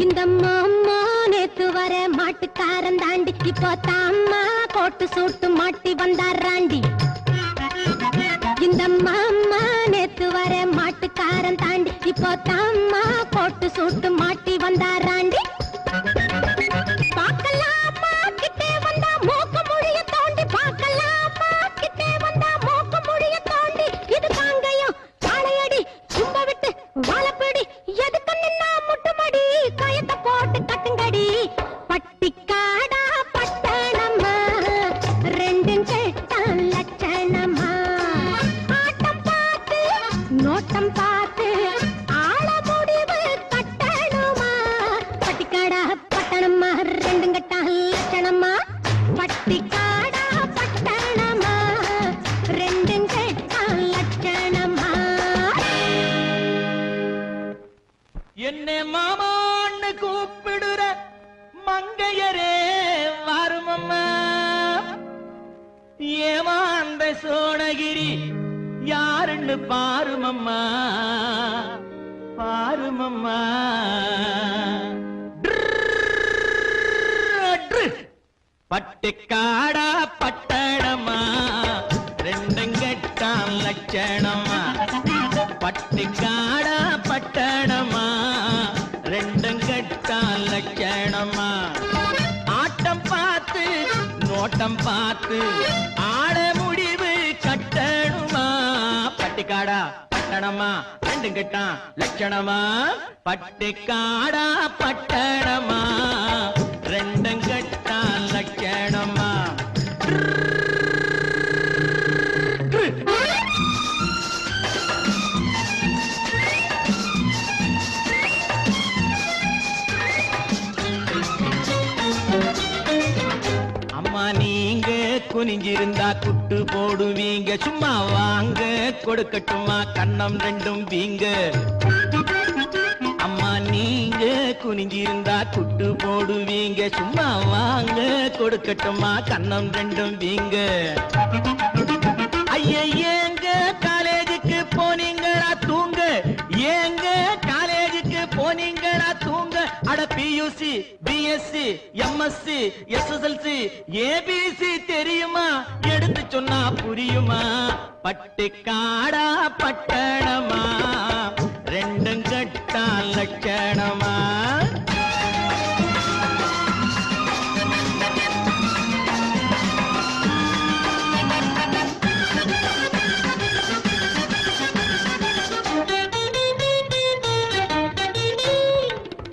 இந்த மாமா நேத்து வர மாட்டுக்காரன் தாண்டிக்கு போத்தாம்மா கோட்டு சூட்டு மாட்டி வந்தாராண்டி. இந்த மாமா நேத்து வர மாட்டுக்காரன் தாண்டிக்கு போத்தாம்மா கோட்டு சூட்டு மாட்டி வந்தாராண்டி. பாக்கலாமா கிட்டே வந்தா மூக்கு முடிய தோண்டி, பாக்கலாமா கிட்டே வந்தா மூக்கு முடிய தோண்டி. இது காங்கையும் காளையடி சும்ப விட்டு வாழப்பிடி எதுக்கு நின்னா முட்டுமடி கயத்தை போட்டு கட்டுங்கடி. பட்டிக்காடா பட்டணமா ரெண்டும் கெட்டான் லட்சணமா. ஆட்டம் பார்த்து நோட்டம் பார்த்து ஆள முடிவு கட்டணுமா. பட்டிக்காடா பட்டணமா ரெண்டும் கெட்டான் லட்சணமா. பட்டிக்காடா பட்டணமா ரெண்டும் கெட்டான் லட்சணமா. என்னை மாமான்னு கூப்பிடுற மங்கையரே வருமம்மா. ஏமாந்த சோழகிரி யாருன்னு பாருமம்மா பாருமம்மா. பட்டிக்காடா பட்டணமா ரெண்டும் கெட்டான் லட்சணமா. பட்டிக்காடா பட்டணமா ரெண்டும் கெட்டான் லட்சணமா. ஆட்டம் பார்த்து நோட்டம் பார்த்து ஆட முடிவு கட்டணுமா. பட்டிக்காடா பட்டணமா ரெண்டும் கெட்டான் லட்சணமா. பட்டிக்காடா பட்டணமா ரெண்டும் கெட்டான் லட்சணமா. நீங்க குனிஞ்சிருந்தா குட்டு போடுவீங்க, சும்மா வாங்க கொடுக்கட்டுமா கண்ணம் ரெண்டும் வீங்க. அம்மா நீங்க குனிஞ்சிருந்தா குட்டு போடுவீங்க, சும்மா வாங்க கொடுக்கட்டுமா கண்ணம் ரெண்டும் வீங்க. ஐயா ஏங்க காலேஜுக்கு போனீங்களா தூங்க, ஏங்க காலேஜுக்கு போனீங்களா தூங்க. அட PUC BSc MSc SSLC ABC தெரியுமா, எடுத்து சொன்னா புரியுமா. பட்டிக்காடா பட்டணமா ரெண்டும் கெட்டான் லட்சணமா.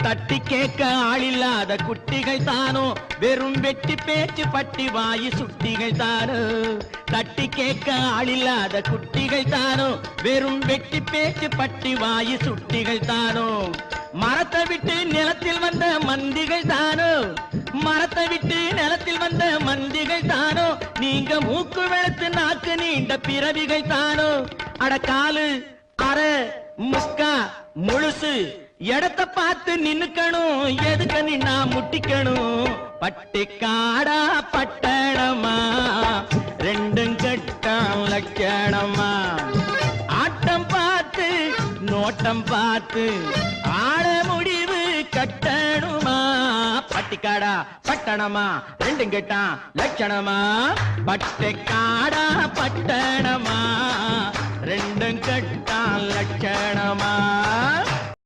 தட்டி கேட்க ஆளில்லாத குட்டிகள் தானோ, வெறும் வெட்டி பேச்சு பட்டி வாயு சுட்டிகள் தானோ. தட்டி கேட்க ஆளில்லாத குட்டிகள் தானோ, வெறும் வெட்டி பேச்சு பட்டி வாயு சுட்டிகள் தானோ. மரத்தை விட்டு நிலத்தில் வந்த மந்திகள் தானோ, மரத்தை விட்டு நிலத்தில் வந்த மந்திகள் தானோ. நீங்க மூக்கு வெளுத்து நாக்கு நீண்ட பிறவிகள் தானோ. அட காலு அரை முக்கா முழுசு இடத்தை பார்த்து நின்னுக்கணும், எதுக்கு நின்னா முட்டிக்கணும். பட்டிக்காடா பட்டணமா ரெண்டும் கெட்டான் லட்சணமா. ஆட்டம் பார்த்து நோட்டம் பார்த்து ஆட முடிவு கட்டணுமா. பட்டிக்காடா பட்டணமா ரெண்டும் கெட்டான் லட்சணமா. பட்டிக்காடா பட்டணமா ரெண்டும் கெட்டான் லட்சணமா.